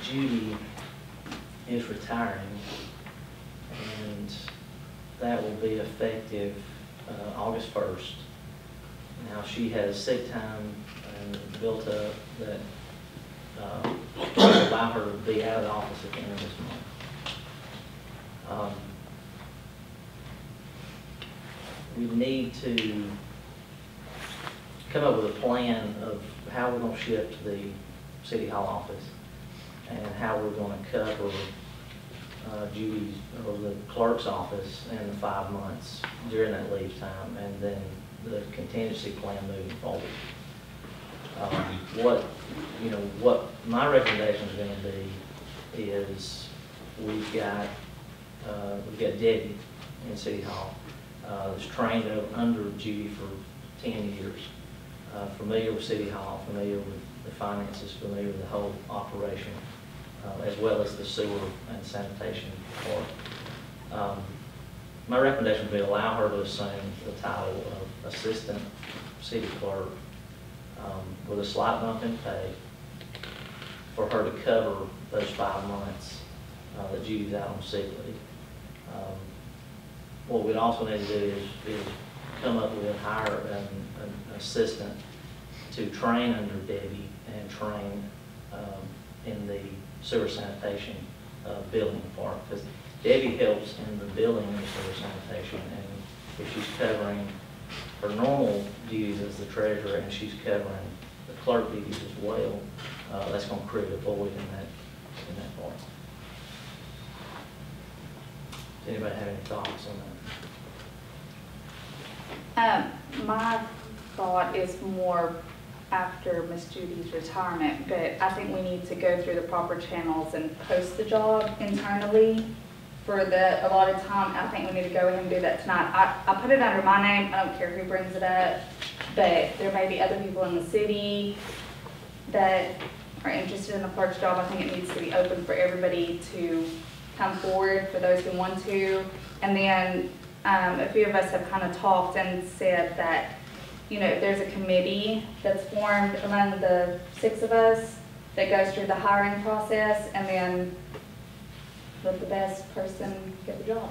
Judy is retiring, and that will be effective August 1st. Now, she has sick time and built up that will allow her to be out of the office at the end of this month. We need to come up with a plan of how we're going to shift the City Hall office and how we're going to cover Judy's or the clerk's office in the 5 months during that leave time, and then the contingency plan moving forward. What my recommendation is going to be is we've got Debbie in City Hall, that's trained under Judy for 10 years, familiar with City Hall, familiar with the finances, familiar with the whole operation, as well as the sewer and sanitation part. My recommendation would be allow her to assume the title of Assistant City Clerk with a slight bump in pay for her to cover those 5 months that Judy's out on sick leave. What we'd also need to do is come up with hire an assistant to train under Debbie and train in the sewer sanitation building part, because Debbie helps in the building and the sewer sanitation, and if she's covering her normal duties as the treasurer and she's covering the clerk duties as well, that's going to create a void in that part. Does anybody have any thoughts on that? My thought is more after Miss Judy's retirement, but I think we need to go through the proper channels and post the job internally for the allotted time. I think we need to go ahead and do that tonight. I put it under my name. I don't care who brings it up, but there may be other people in the city that are interested in the clerk's job. I think it needs to be open for everybody to come forward, for those who want to. And then a few of us have kind of talked and said that, there's a committee that's formed among the 6 of us that goes through the hiring process, and then let the best person get the job.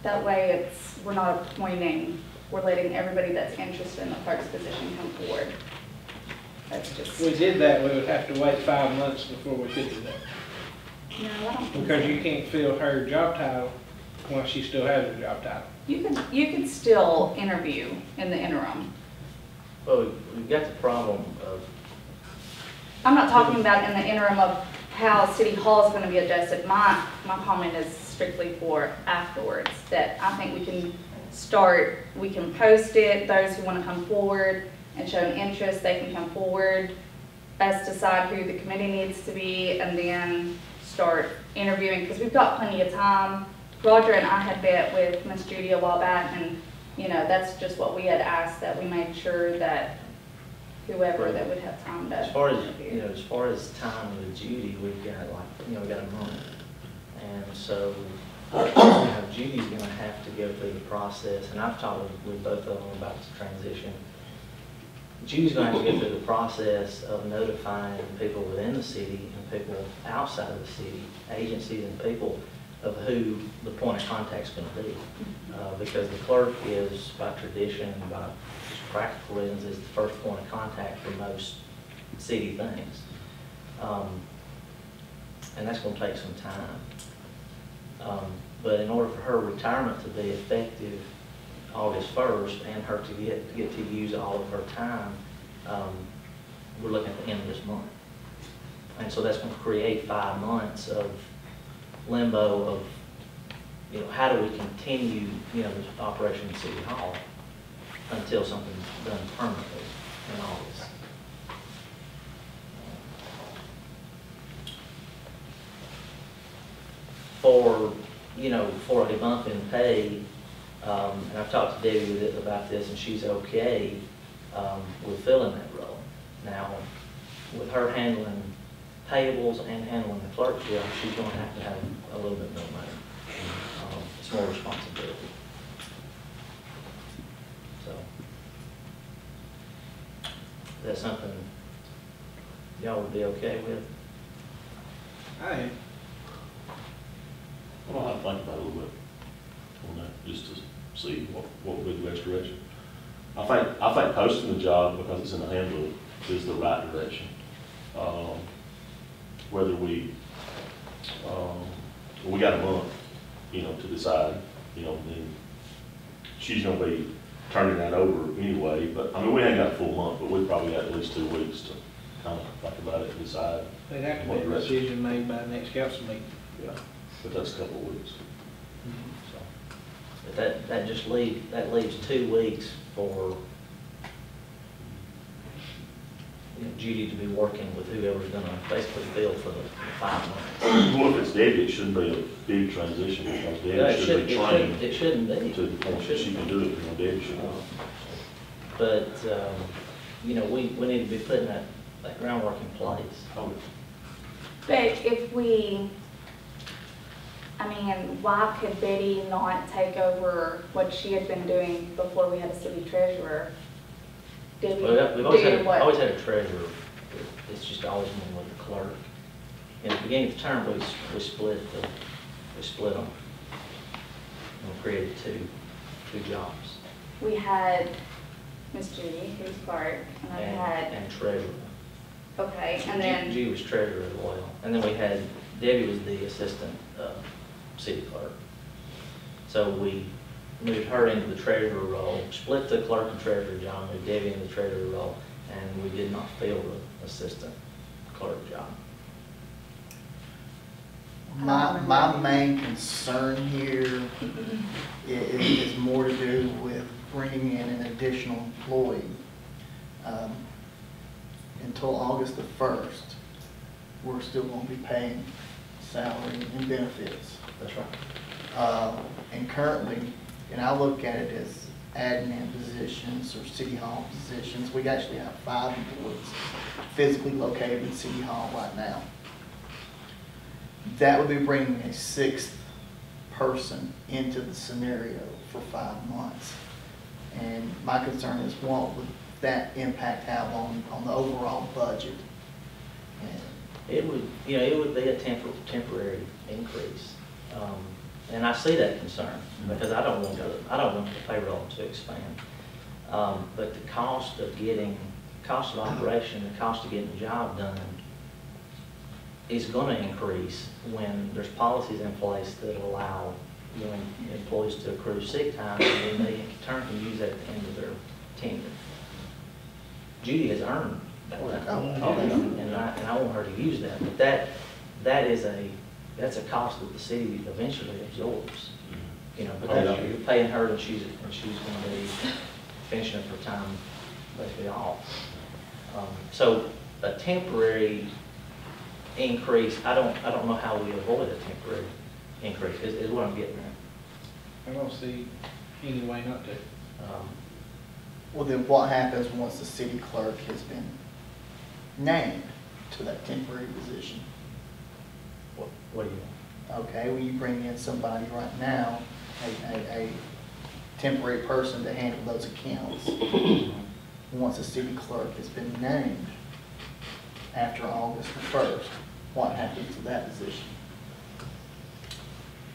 That way we're not appointing, we're letting everybody that's interested in the clerk's position come forward. That's just. If we did that, we would have to wait 5 months before we could do that. No, I don't think Because so. you can't fill her job title while she still has her job title. You can still interview in the interim. Well, we've got the problem of, I'm not talking about in the interim of how City Hall is going to be adjusted. My comment is strictly for afterwards, that I think we can post it, those who want to come forward and show an interest, they can come forward, us decide who the committee needs to be, and then start interviewing, because we've got plenty of time. Roger and I had met with Miss Judy a while back, and that's just what we had asked, that we made sure that whoever that would have time to. as far as time with Judy, we've got we got a month, and so Judy's going to have to go through the process. And I've talked with both of them about this transition. Judy's going to have to go through the process of notifying people within the city and people outside of the city, agencies and people, of who the point of contact is going to be. Because the clerk is, by tradition, by practical reasons, is the first point of contact for most city things. And that's going to take some time. But in order for her retirement to be effective August 1st and her to get to use all of her time, we're looking at the end of this month. And so that's going to create 5 months of limbo of, how do we continue, this operation in City Hall until something's done permanently in August. For a bump in pay, and I've talked to Debbie about this, and she's okay with filling that role. Now, with her handling payables and handling the clerk's job, she's going to have a little bit more money. It's more responsibility. So, that's something y'all would be okay with. I am. Well, I'll think about it a little bit on that, just to see what would be the best direction. I think posting the job, because it's in the handbook, is the right direction. Whether we got a month, to decide, then she's gonna be turning that over anyway, but, I mean, we ain't got a full month, but we've probably got at least 2 weeks to kind of think about it and decide. There'd have to be a decision made by the next council meeting. Yeah, but that's a couple of weeks. So, But that just leaves 2 weeks for Judy to be working with whoever's gonna basically fill for the 5 months. Well, if it's Debbie, it shouldn't be a big transition, because Debbie should be trained It shouldn't be. to the point that she can do it, Debbie should. But, we need to be putting that groundwork in place. Oh, But if we, why could Betty not take over what she had been doing before we had a city treasurer? Did we Well, we've always do always what? had a treasurer. It's just always been with the clerk. In the beginning of the term, we split them. And created two jobs. We had Miss Judy, who's clerk, and I had, And treasurer. okay, and then, Judy was treasurer as well. And then we had, Debbie was the assistant city clerk. So we moved her into the treasurer role, split the clerk and treasurer job, moved Debbie into the treasurer role, and we did not fill the assistant clerk job. My main concern here is more to do with bringing in an additional employee. Until August the 1st, we're still going to be paying salary and benefits. That's right. And currently, and I look at it as admin positions or city hall positions, we actually have 5 employees physically located in city hall right now. That would be bringing a 6th person into the scenario for 5 months. And my concern is, what would that impact have on the overall budget? And It would be a temporary increase. And I see that concern, because I don't want the payroll to expand. But the cost of operation, the cost of getting the job done is going to increase when there's policies in place that allow employees to accrue sick time, and then they in turn can use that at the end of their tenure. Judy has earned that, and I want her to use that, but that's a cost that the city eventually absorbs. Because you're paying her, and she's going to be finishing up her time basically off. So a temporary increase, I don't know how we avoid a temporary increase, is what I'm getting at. I don't see any way not to. well, then what happens once the city clerk has been named to that temporary position? What do you mean? Okay, well, you bring in somebody right now, a temporary person to handle those accounts. Once the city clerk has been named after August the 1st, what happens to that position?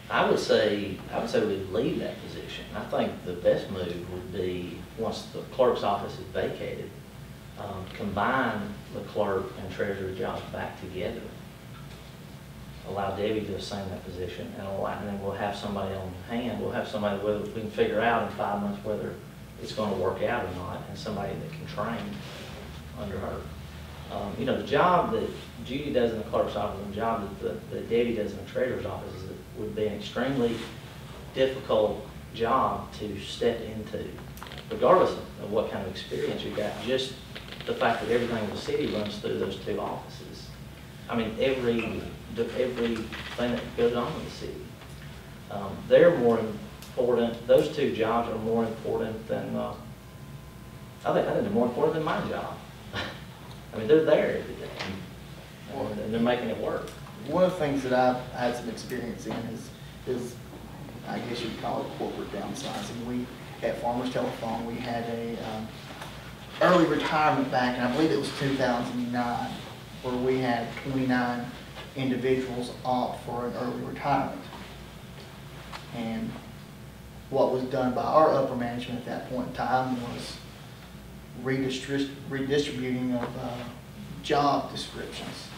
I would say we'd leave that position. I think the best move would be, once the clerk's office is vacated, combine the clerk and treasurer jobs back together. Allow Debbie to assume that position, and then we'll have somebody on hand. We'll have somebody, whether we can figure out in 5 months whether it's going to work out or not, and somebody that can train under her. The job that Judy does in the clerk's office and the job that Debbie does in the treasurer's office would be an extremely difficult job to step into, regardless of what kind of experience you got. Just the fact that everything in the city runs through those 2 offices. I mean, everything that goes on in the city. They're more important. Those 2 jobs are more important than I think they're more important than my job. I mean, they're there every day, and they're making it work. One of the things that I've had some experience in is I guess you'd call it corporate downsizing. We, at Farmers Telephone, we had a early retirement back, and I believe it was 2009. where we had 29 individuals opt for an early retirement. And what was done by our upper management at that point in time was redistributing of job descriptions.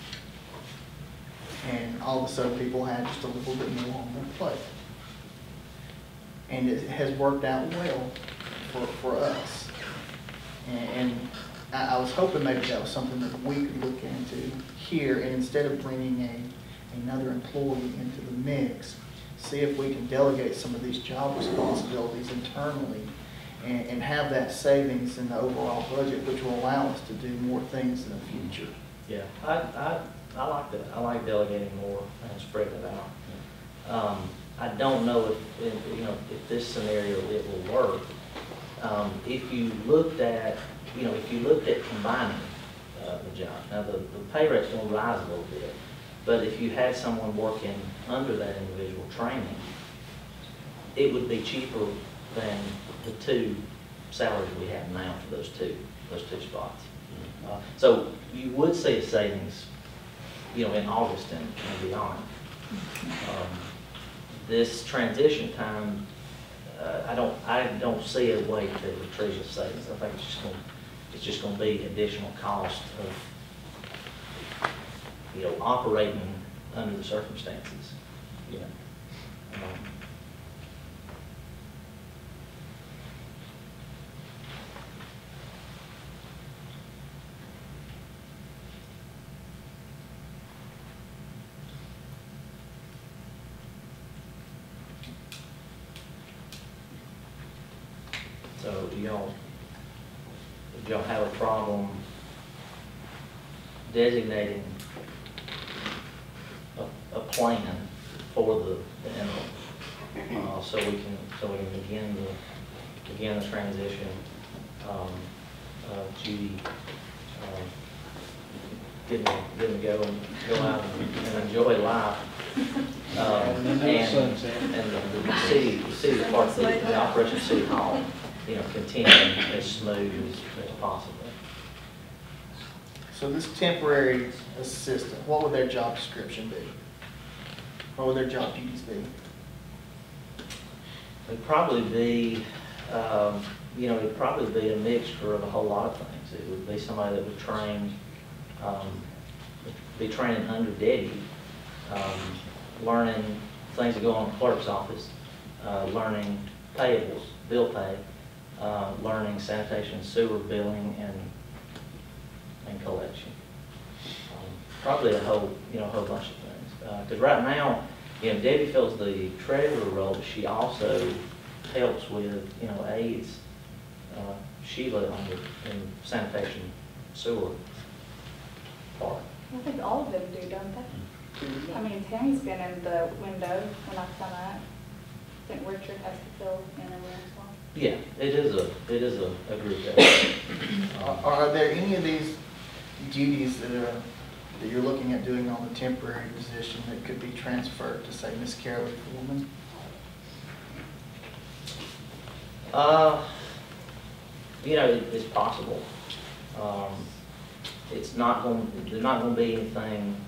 And all of a sudden, people had just a little bit more on their plate. And it has worked out well for us. And I was hoping maybe that was something that we could look into here, and instead of bringing another employee into the mix, see if we can delegate some of these job responsibilities internally and have that savings in the overall budget, which will allow us to do more things in the future. Yeah, I like that. I like delegating more and spreading it out. I don't know if this scenario it will work. If you looked at combining the job, now the pay rate's going to rise a little bit, but if you had someone working under that individual training, it would be cheaper than the two salaries we have now for those two spots. So you would see a savings, in August and beyond. This transition time, I don't see a way to retrieve the savings. I think it's just going to be additional cost of, operating under the circumstances. So do y'all have a problem designating a plan for the interim, so we can begin the transition? Judy getting to go out and enjoy life. And the city part of the operation of City Hall, continue as smooth as possible. So this temporary assistant, what would their job description be? What would their job duties be? It'd probably be, it'd probably be a mixture of a whole lot of things. It would be somebody that would be training under Debbie, learning things that go on in the clerk's office, learning payables, bill pay, learning sanitation, sewer billing, and collection. Probably a whole bunch of things. Because right now, Debbie fills the treasurer role, but she also helps with, aides, Sheila in sanitation, sewer part. I think all of them do, don't they? I mean, Tammy's been in the window when I come out. I think Richard has to fill in there as well. Yeah, it is a group effort. Are there any of these duties that you're looking at doing on the temporary position that could be transferred to, say, Miss Carolyn Foreman? It's possible. There's not going to be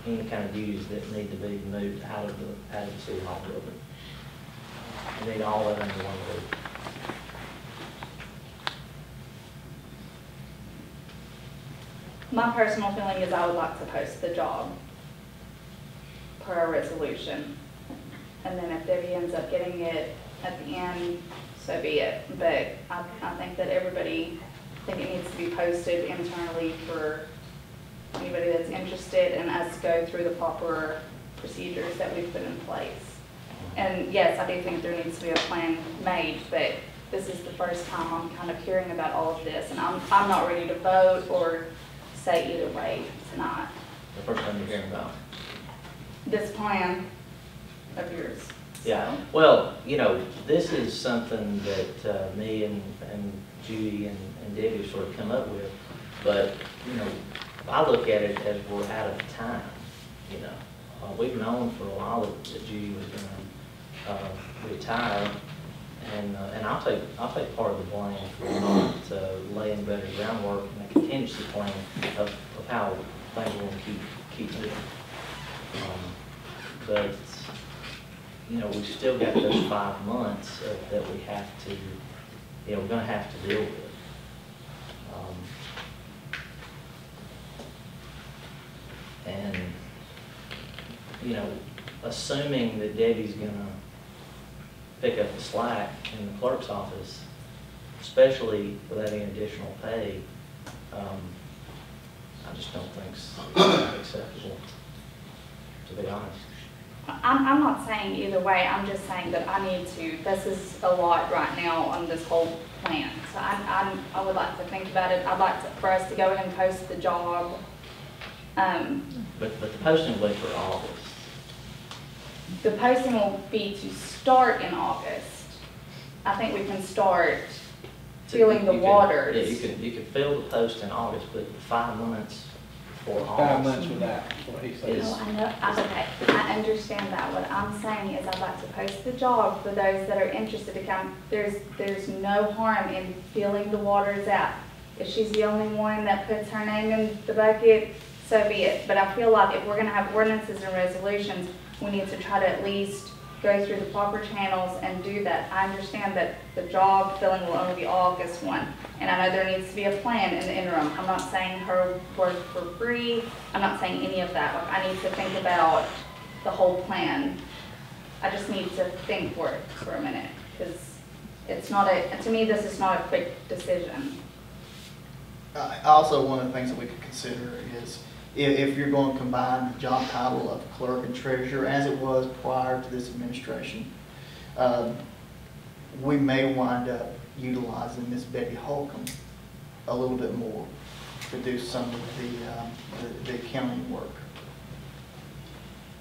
any kind of duties that need to be moved out of the City Hall building. You need all of them in one group. My personal feeling is I would like to post the job per our resolution. And then if Debbie ends up getting it at the end, so be it. But I think that it needs to be posted internally for anybody that's interested, and us go through the proper procedures that we've put in place. And yes, I do think there needs to be a plan made, but this is the first time I'm kind of hearing about all of this, and I'm not ready to vote or say either way tonight. The first time you're hearing about This plan of yours. Yeah, well, this is something that me and Judy and Debbie sort of come up with, but, I look at it as we're out of time, we've known for a while that Judy was going to retire, and I'll take part of the blame for not laying better groundwork and a contingency plan of how think we're gonna keep moving. But, you know, we've still got those 5 months that we have to, you know, we're gonna have to deal with. And, you know, assuming that Debbie's gonna pick up the slack in the clerk's office, especially without any additional pay, I just don't think it's acceptable, to be honest. I'm not saying either way, I'm just saying that I need to, this is a lot right now on this whole plan. So I would like to think about it. I'd like for us to go ahead and post the job. But the posting will be for August. The posting will be to start in August. I think we can start feeling the waters. Yeah, you could fill the post in August, but 5 months for August. 5 months with that, what he said. Is- Oh, I know, okay, I understand that. What I'm saying is I'd like to post the job for those that are interested to come. There's no harm in feeling the waters out. If she's the only one that puts her name in the bucket, so be it. But I feel like if we're gonna have ordinances and resolutions, we need to try to at least go through the proper channels and do that. I understand that the job filling will only be August 1, and I know there needs to be a plan in the interim. I'm not saying her work for free, I'm not saying any of that. Like, I need to think about the whole plan. I just need to think for it for a minute, because it's not to me, this is not a quick decision. Also, one of the things that we could consider is if you're going to combine the job title of clerk and treasurer as it was prior to this administration, we may wind up utilizing Miss Betty Holcomb a little bit more to do some of the accounting work.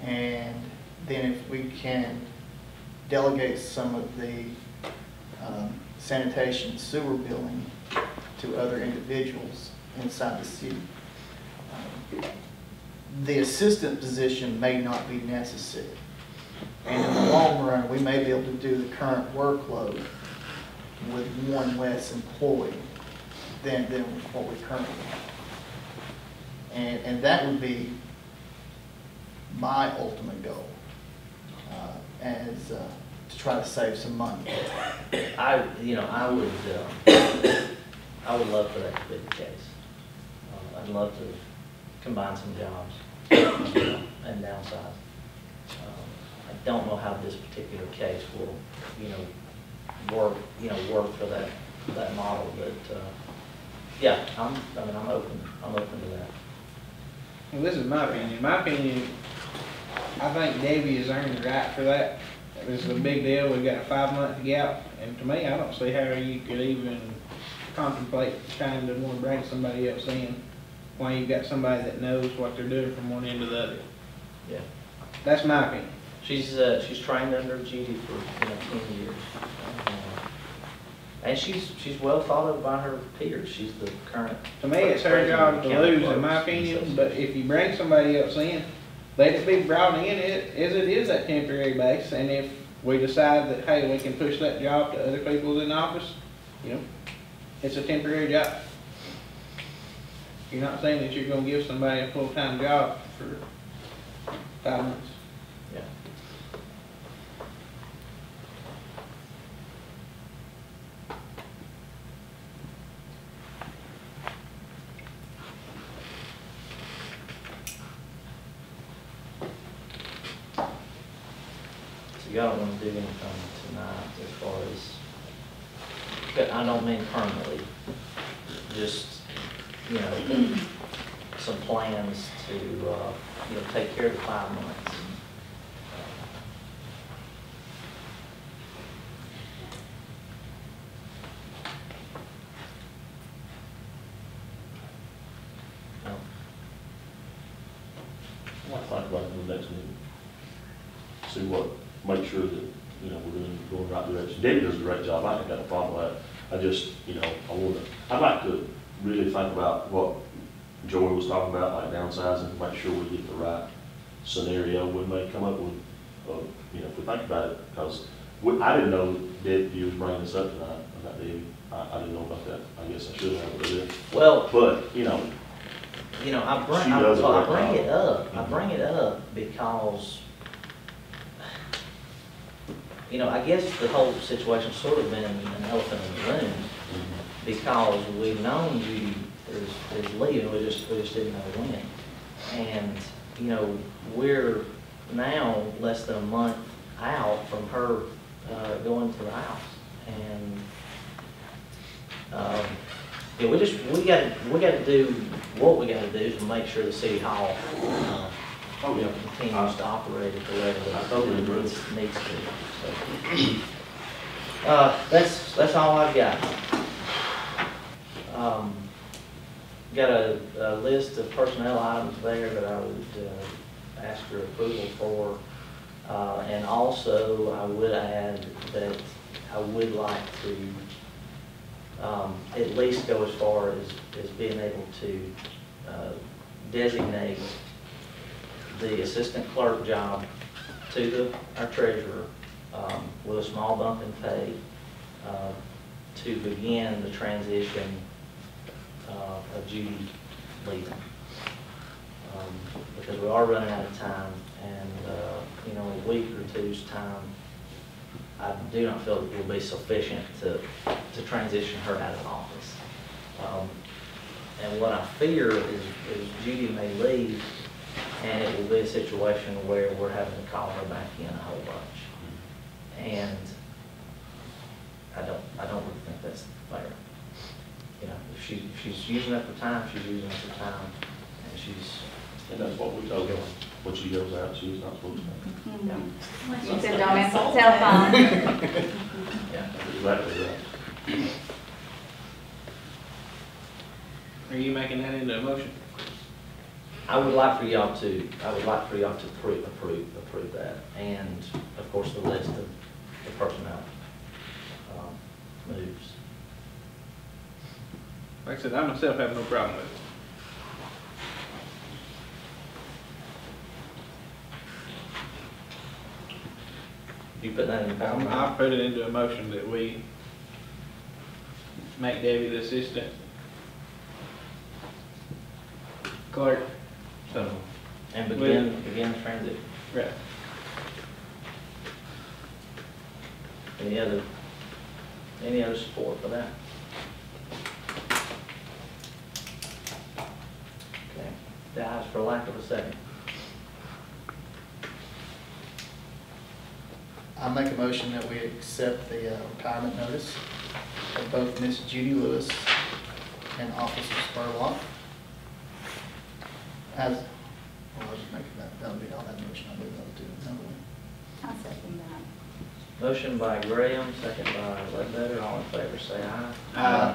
And then if we can delegate some of the sanitation sewer billing to other individuals inside the city, the assistant position may not be necessary. And in the long run, we may be able to do the current workload with one less employee than what we currently have. And that would be my ultimate goal, to try to save some money. I would love for that to be the case. I'd love to combine some jobs and downsize. I don't know how this particular case will, work for that model, but, yeah, I'm open to that. Well, this is my opinion. My opinion, I think Debbie has earned the right for that. This is a big deal. We've got a 5-month gap, and to me, I don't see how you could even contemplate trying to want to bring somebody else in when you've got somebody that knows what they're doing from one end to the other. Yeah. That's my opinion. She's trained under Judy for 10 years, and she's well thought of by her peers. She's the current. To me, it's her job to lose, in my opinion. But if you bring somebody else in, let it be brought in as it is that temporary base. And if we decide that hey, we can push that job to other people in office, it's a temporary job. You're not saying that you're going to give somebody a full-time job for 5 months. Yeah. So y'all don't want to do anything tonight as far as, but I don't mean permanently, just, some plans to, take care of the 5 months. I might talk about it in the next meeting. See make sure that, we're going the right direction. Debbie does a great job. I ain't got a problem with that. I just, I'd like to really think about what Joey was talking about, like downsizing, make sure we get the right scenario. We may come up with, if we think about it, because I didn't know that you was bringing this up tonight about Debbie. I didn't know about that. I guess I should have, but I didn't. Well, But, you know, I She does a great bring it job. up, I bring it up because, you know, I guess the whole situation's sort of been an elephant in the room, because we've known Judy is leaving, we just didn't know when. And, you know, we're now less than a month out from her going to the house. And, yeah, we gotta do what we gotta do to make sure the city hall, Oh, you know, yeah. continues to operate at the level I that totally it agree. needs to. So, that's all I've got. Got a list of personnel items there that I would ask your approval for. And also, I would add that I would like to at least go as far as being able to designate the assistant clerk job to our treasurer with a small bump in pay to begin the transition of Judy leaving. Because we are running out of time, and you know, a week or two's time, I do not feel it will be sufficient to transition her out of office. And what I fear is Judy may leave, and it will be a situation where we're having to call her back in a whole bunch. And I don't really think that's fair. You know, if she's using up her time, she's using up her time, and she's. And that's what we told her. When she goes out, she's not supposed to. You said don't answer the cell phone. Yeah. Exactly right. Are you making that into a motion? I would like for y'all to approve that, and of course, the list of the personnel moves. Like I said, I myself have no problem with it. You put that in the I'll ballot? put it into a motion that we make Debbie the assistant clerk. So, and begin the transition. Right. Any other support for that? Okay, dies for lack of a second. I make a motion that we accept the retirement notice of both Miss Judy Lewis and Officer Spurlock. As, well, I'll just make that'll be all that motion, I'll do that too. I'll second that. Motion by Graham, second by Ledbetter, all in favor say aye. Uh,